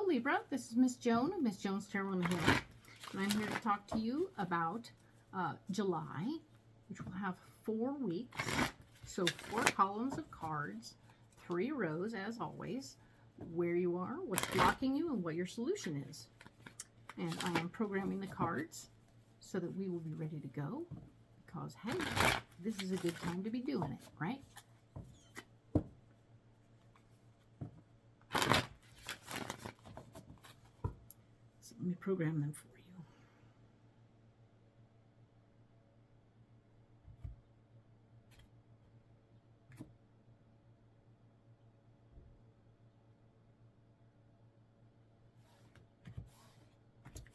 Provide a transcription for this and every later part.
Hello Libra, this is Miss Joan of Miss Joan's Tarot and Healing, and I'm here to talk to you about July, which will have 4 weeks, so 4 columns of cards, 3 rows as always, where you are, what's blocking you, and what your solution is. And I am programming the cards so that we will be ready to go, because hey, this is a good time to be doing it, right? Let me program them for you.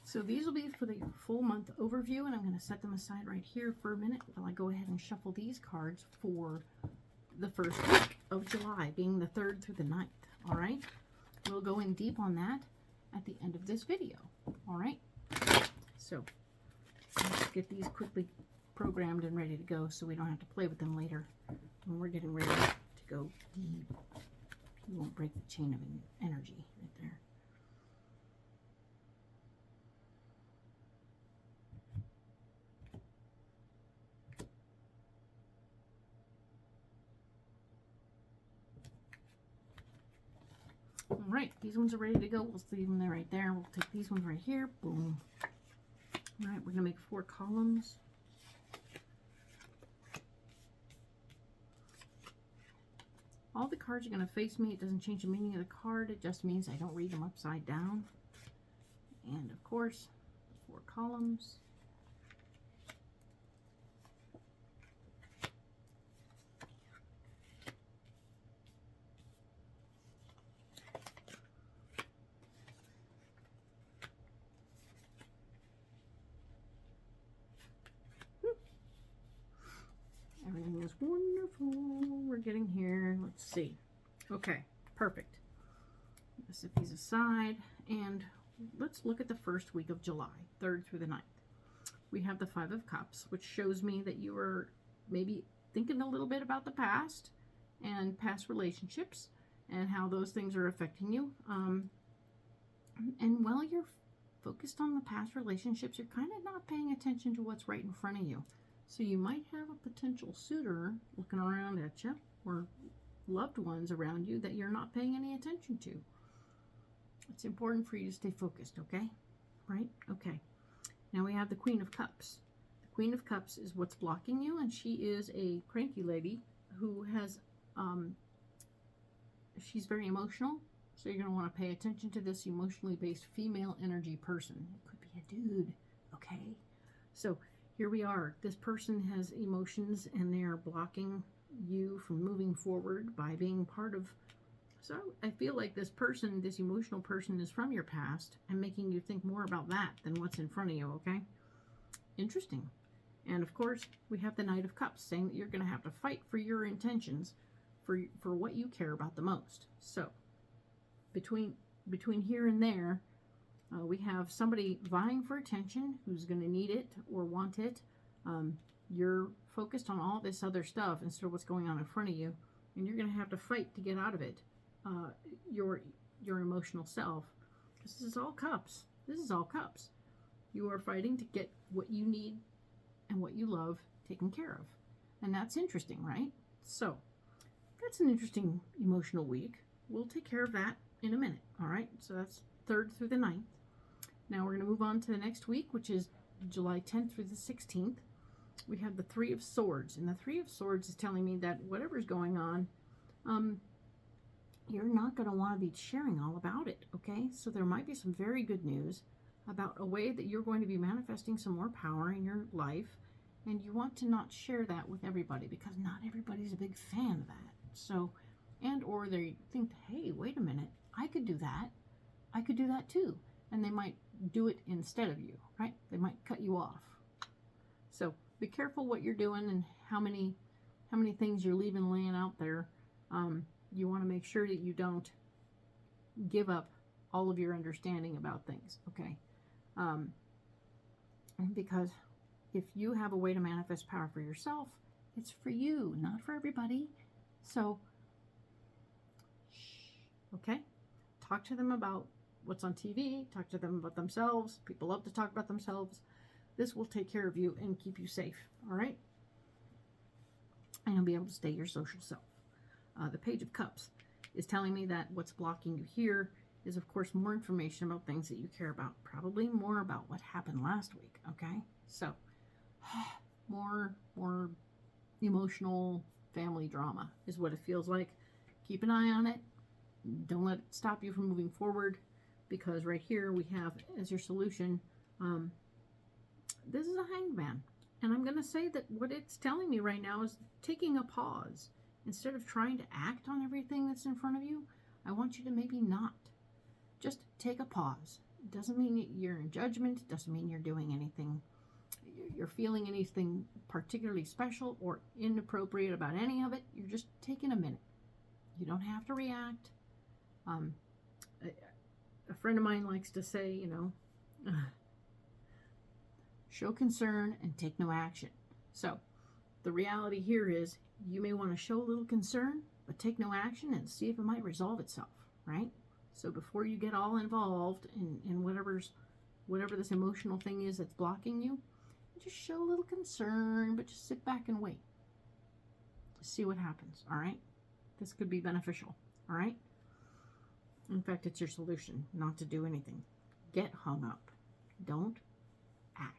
So these will be for the full month overview, and I'm going to set them aside right here for a minute while I go ahead and shuffle these cards for the first week of July, being the 3rd through the 9th. All right? We'll go in deep on that at the end of this video. All right, so let's get these quickly programmed and ready to go so we don't have to play with them later when we're getting ready to go deep. You won't break the chain of energy right there. All right, these ones are ready to go. We'll leave them there right there. We'll take these ones right here. Boom. All right, we're going to make 4 columns. All the cards are going to face me. It doesn't change the meaning of the card. It just means I don't read them upside down. And, of course, 4 columns. Everything is wonderful. We're getting here. Let's see. Okay, perfect. Let's set these aside and let's look at the first week of July, 3rd through the 9th. We have the 5 of Cups, which shows me that you are maybe thinking a little bit about the past and past relationships and how those things are affecting you. And while you're focused on the past relationships, you're kind of not paying attention to what's right in front of you. So you might have a potential suitor looking around at you, or loved ones around you that you're not paying any attention to. It's important for you to stay focused, okay? Right? Okay. Now we have the Queen of Cups. The Queen of Cups is what's blocking you, and she is a cranky lady who has, she's very emotional, so you're going to want to pay attention to this emotionally based female energy person. It could be a dude, okay? So here we are. This person has emotions and they are blocking you from moving forward by being part of. So I feel like this person, this emotional person, is from your past and making you think more about that than what's in front of you, okay? Interesting. And of course, we have the Knight of Cups saying that you're going to have to fight for your intentions, for what you care about the most. So between here and there, we have somebody vying for attention who's going to need it or want it. You're focused on all this other stuff instead of what's going on in front of you, and you're going to have to fight to get out of it. Your emotional self. This is all cups. This is all cups. You are fighting to get what you need and what you love taken care of. And that's interesting, right? So that's an interesting emotional week. We'll take care of that in a minute. All right. So that's 3rd through the 9th. Now we're going to move on to the next week, which is July 10th through the 16th. We have the 3 of Swords, and the 3 of Swords is telling me that whatever's going on, you're not going to want to be sharing all about it, okay? So there might be some very good news about a way that you're going to be manifesting some more power in your life, and you want to not share that with everybody because not everybody's a big fan of that. So, and or they think, hey, wait a minute, I could do that. I could do that too. And they might do it instead of you, right? They might cut you off. So be careful what you're doing and how many things you're leaving laying out there. You want to make sure that you don't give up all of your understanding about things, okay? Because if you have a way to manifest power for yourself, it's for you, not for everybody. So, okay? Talk to them about what's on TV, talk to them about themselves. People love to talk about themselves. This will take care of you and keep you safe, all right? And you'll be able to stay your social self. The Page of Cups is telling me that what's blocking you here is, of course, more information about things that you care about. Probably more about what happened last week, okay? So, more emotional family drama is what it feels like. Keep an eye on it. Don't let it stop you from moving forward, because right here we have as your solution, this is a Hanged Man. And I'm going to say that what it's telling me right now is taking a pause. Instead of trying to act on everything that's in front of you, I want you to maybe not. Just take a pause. It doesn't mean you're in judgment. It doesn't mean you're doing anything, you're feeling anything particularly special or inappropriate about any of it. You're just taking a minute. You don't have to react. A friend of mine likes to say, you know, show concern and take no action. So the reality here is you may want to show a little concern, but take no action and see if it might resolve itself, right? So before you get all involved in whatever this emotional thing is that's blocking you, just show a little concern, but just sit back and wait. Just see what happens, all right? This could be beneficial, all right? In fact, it's your solution, not to do anything. Get hung up. Don't act.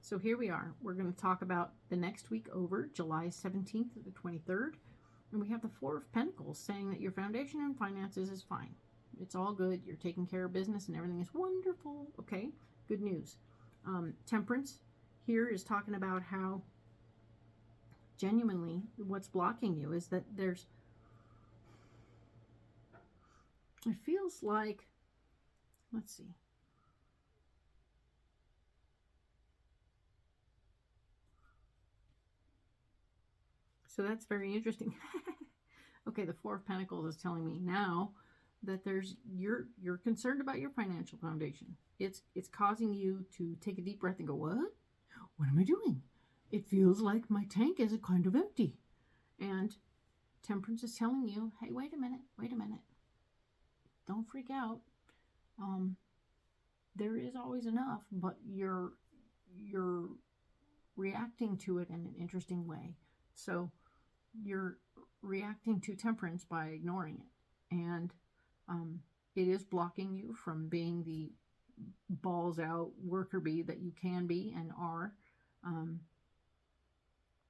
So here we are. We're going to talk about the next week over, July 17th to the 23rd. And we have the Four of Pentacles saying that your foundation and finances is fine. It's all good. You're taking care of business and everything is wonderful. Okay, good news. Temperance here is talking about how genuinely what's blocking you is that there's, it feels like, let's see. So that's very interesting. Okay, the Four of Pentacles is telling me now that there's you're concerned about your financial foundation. It's causing you to take a deep breath and go, what? What am I doing? It feels like my tank is kind of empty. And Temperance is telling you, hey, wait a minute. Don't freak out. There is always enough, but you're reacting to it in an interesting way. So you're reacting to Temperance by ignoring it. And it is blocking you from being the balls out worker bee that you can be and are.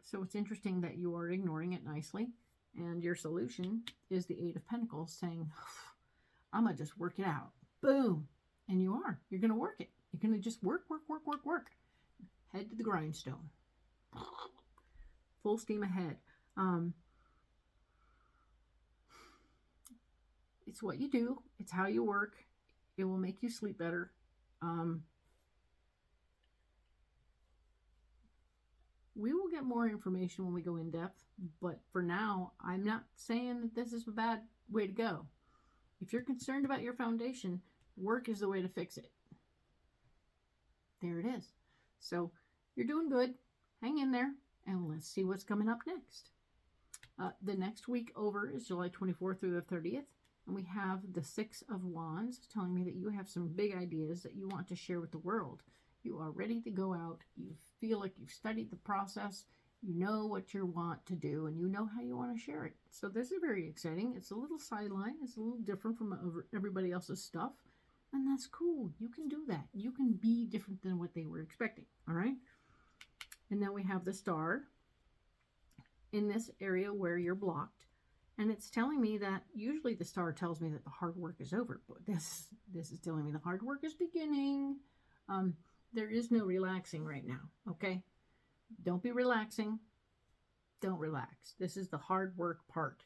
So it's interesting that you are ignoring it nicely. And your solution is the Eight of Pentacles saying, I'm going to just work it out. Boom. And you are. You're going to work it. You're going to just work. Head to the grindstone. Full steam ahead. It's what you do. It's how you work. It will make you sleep better. We will get more information when we go in depth, but for now, I'm not saying that this is a bad way to go. If you're concerned about your foundation, work is the way to fix it. There it is. So you're doing good. Hang in there, and let's see what's coming up next. The next week over is July 24th through the 30th. And we have the Six of Wands telling me that you have some big ideas that you want to share with the world. You are ready to go out. You feel like you've studied the process. You know what you want to do, and you know how you want to share it. So this is very exciting. It's a little sideline. It's a little different from everybody else's stuff. And that's cool. You can do that. You can be different than what they were expecting. All right? And then we have the Star in this area where you're blocked. And it's telling me that usually the Star tells me that the hard work is over, but this is telling me the hard work is beginning. There is no relaxing right now, okay? Don't be relaxing. Don't relax. This is the hard work part.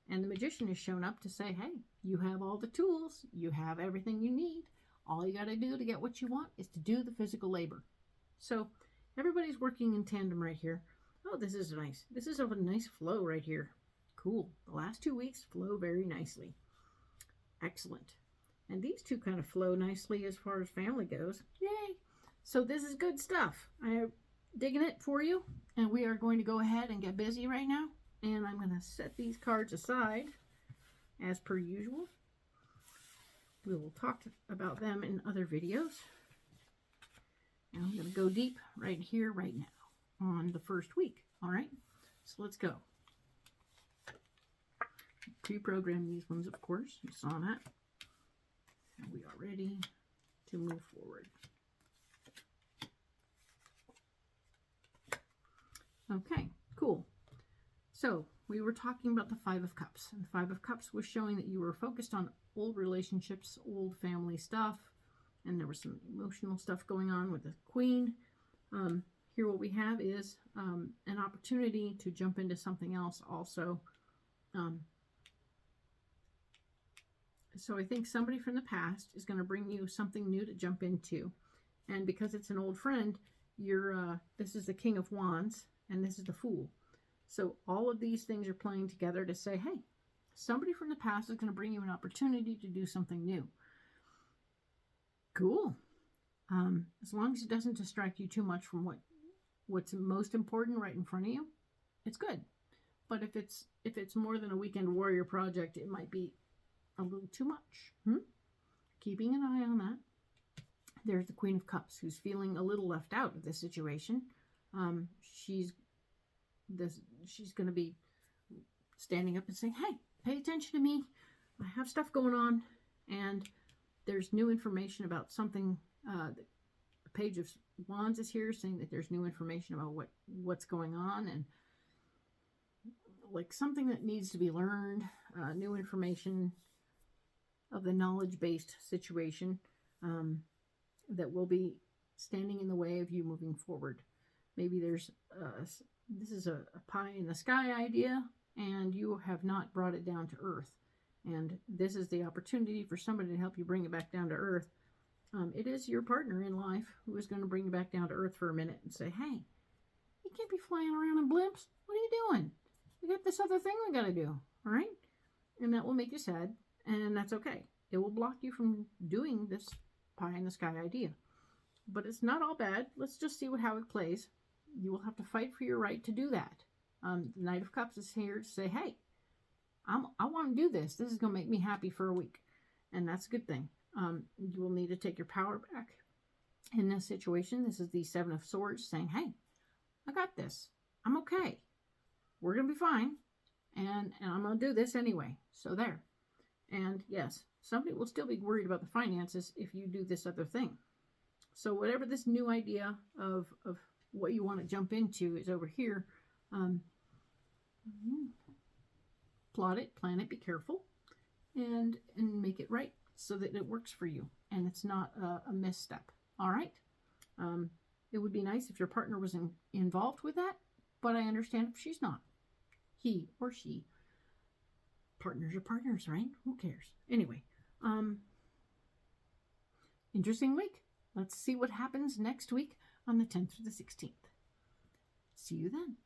And the Magician is shown up to say, hey, you have all the tools. You have everything you need. All you got to do to get what you want is to do the physical labor. So everybody's working in tandem right here. Oh, this is nice. This is of a nice flow right here. Cool. The last 2 weeks flow very nicely. Excellent. And these two kind of flow nicely as far as family goes. Yay! So this is good stuff. I'm digging it for you. And we are going to go ahead and get busy right now. And I'm going to set these cards aside as per usual. We will talk about them in other videos. And I'm going to go deep right here, right now, on the first week. All right, so let's go. Pre-program these ones, of course. You saw that. And we are ready to move forward. Okay, cool. So we were talking about the Five of Cups. And the Five of Cups was showing that you were focused on old relationships, old family stuff, and there was some emotional stuff going on with the Queen. Here what we have is an opportunity to jump into something else also. So I think somebody from the past is going to bring you something new to jump into. And because it's an old friend, this is the King of Wands, and this is the Fool. So all of these things are playing together to say, hey, somebody from the past is going to bring you an opportunity to do something new. Cool. As long as it doesn't distract you too much from what's most important right in front of you, it's good. But if it's more than a weekend warrior project, it might be a little too much. Keeping an eye on that. There's the Queen of Cups, who's feeling a little left out of this situation. She's going to be standing up and saying, hey, pay attention to me. I have stuff going on. And there's new information about something. The Page of Wands is here saying that there's new information about what's going on, and like something that needs to be learned, new information of the knowledge-based situation that will be standing in the way of you moving forward. Maybe this is a pie in the sky idea, and you have not brought it down to earth. And this is the opportunity for somebody to help you bring it back down to earth. It is your partner in life who is going to bring you back down to earth for a minute and say, hey, you can't be flying around in blimps. What are you doing? We got this other thing we got to do. All right? And that will make you sad, and that's okay. It will block you from doing this pie in the sky idea. But it's not all bad. Let's just see how it plays. You will have to fight for your right to do that. The Knight of Cups is here to say, hey, I want to do this. This is going to make me happy for a week. And that's a good thing. You will need to take your power back in this situation. This is the Seven of Swords saying, hey, I got this. I'm okay. We're going to be fine. And I'm going to do this anyway. So there. And yes, somebody will still be worried about the finances if you do this other thing. So whatever this new idea of what you want to jump into is over here. Plot it, plan it, be careful, and make it right so that it works for you and it's not a misstep. All right? It would be nice if your partner was involved with that, but I understand if she's not. He or she. Partners are partners, right? Who cares? Anyway, interesting week. Let's see what happens next week on the 10th through the 16th. See you then.